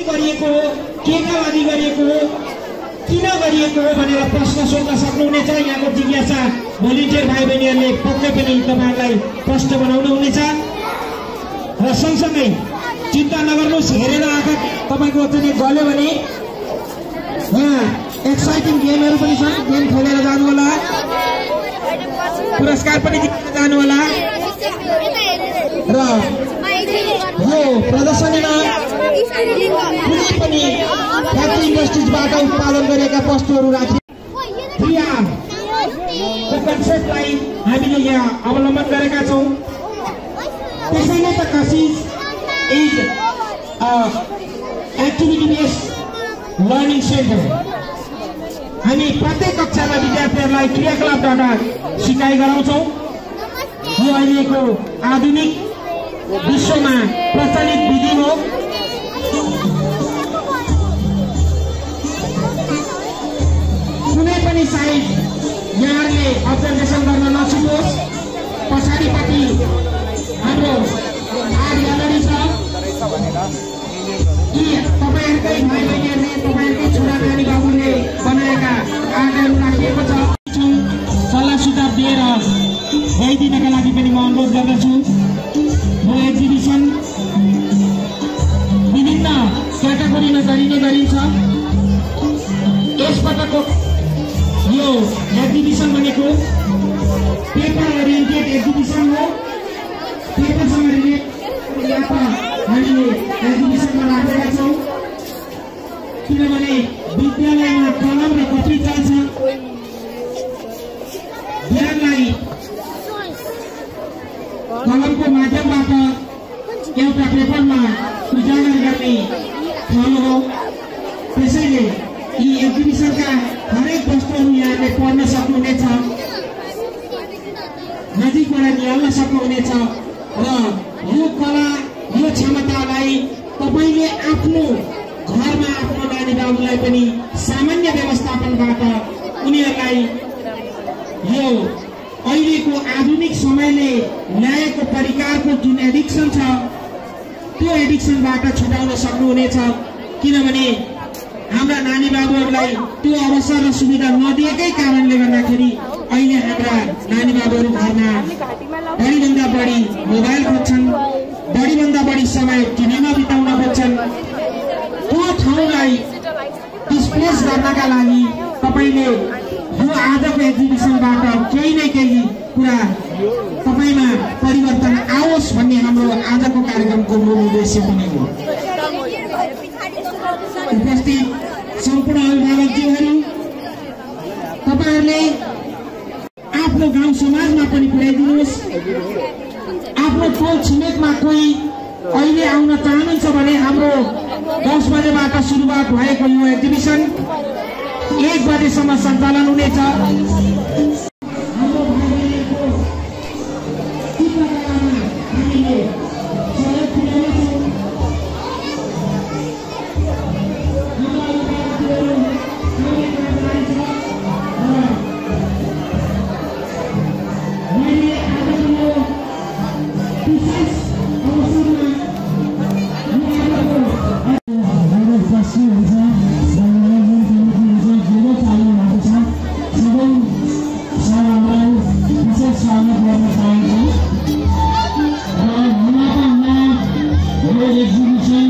गरिएको हो, केका लागि गरिएको हो, किन गरिएको हो भनेर प्रश्न सोध्न सक्नुहुनेछ। यहाँको जिज्ञासा भोलिन्टियर भाइ बहिनीहरूले पक्कै पनि तपाईहरुलाई प्रश्न बनाउनु हुनेछ। र सँगसँगै चिन्ता नगर्नुहोस्, हेरेर आँखा तपाईको चाहिँ गल्यो भने यहाँ एक्साइटिङ गेमहरु पनि छन्, गेम खेलेर जानु होला, पुरस्कार पनि जितेर जानु होला। र यो प्रदर्शनीमा कुनै पनि फ्याक्ट्री इन्डस्ट्रिजबाट उत्पादन गरेका वस्तुहरू राखी कन्सेप्टलाई हामीले यहाँ अवलम्बन गरेका छौं। त्यसैले त Kasis is activity based learning centre. हामी प्रत्येक कक्षामा विद्यार्थीहरूलाई क्रियाकलापबाट सिकाइ गराउँछौं। यो अहिलेको आधुनिक विश्वमा प्रचलित विधि हो। कुनै पनि साइड यहाँहरूले अब्जर्भेसन गर्न नछुटोस्। पछाडिपट्टि हाम्रो आर्ट ग्यालरी छ। यी तपाईहरुकै भाइ बहिनीहरूले, तपाईहरुकै छोरा नानी बाबुले बनाएका आर्टहरू राखिएको छ। सल्लाह सुझाव दिएर गइदिनका लागि पनि म अनुरोध गर्दछु। यो एक्जिबिसन विभिन्न क्याटेगोरीमा गरिन्छ। यसपटकको यो एक्जिबिसन भनेको पेपर ओरिएन्टेड एक्जिबिसन हो। पेपरसँग रिलेटेड हामीले एक्जिबिसनमा राखेका छौँ, किनभने विद्यालयमा कलम र कपी चल्छ। ज्ञानलाई कलमको माध्यमबाट एउटा पेपरमा उजागर गर्ने ठाउँ हो। त्यसैले यी एक्जिबिसनका हरेक वस्तुहरू यहाँले पढ्न सक्नुहुनेछ, नजिकबाट निहाल्न सक्नुहुनेछ। र यो कला, यो क्षमतालाई तपाईले आफ्नो घरमा आफ्नो नानी बाबुलाई पनि सामान्य व्यवस्थापनबाट उनीहरूलाई यो अहिलेको आधुनिक समयले ल्याएको परिकारको जुन एडिक्सन छ त्यो एडिक्सनबाट छुटाउन सक्नुहुनेछ। किनभने हाम्रा नानी बाबुहरूलाई त्यो अवसर र सुविधा नदिएकै कारणले गर्दाखेरि अहिले हाम्रा नानी बाबुहरू घरमा बढीभन्दा बढी मोबाइल खोज्छन्, बढीभन्दा बढी समय टिभीमा बिताउन खोज्छन्। त्यो ठाउँलाई डिस्प्लेस गर्नका लागि तपाईले यो आजको एक्जिबिसनबाट केही न केही कुरा तपाईमा परिवर्तन आओस् भन्ने हाम्रो आजको कार्यक्रमको मूल उद्देश्य पनि हो। उपस्थित सम्पूर्ण अभिभावकज्यूहरू, तपाईहरुले आफ्नो गाउँ समाजमा पनि पुर्याइदिनुहोस्। आफ्नो टोल छिमेकमा कोही अहिले आउन चाहनुहुन्छ भने हाम्रो 10 बजेबाट सुरुवात भएको यो एक्जिबिसन 1 बजेसम्म सञ्चालन हुनेछ। Exhibition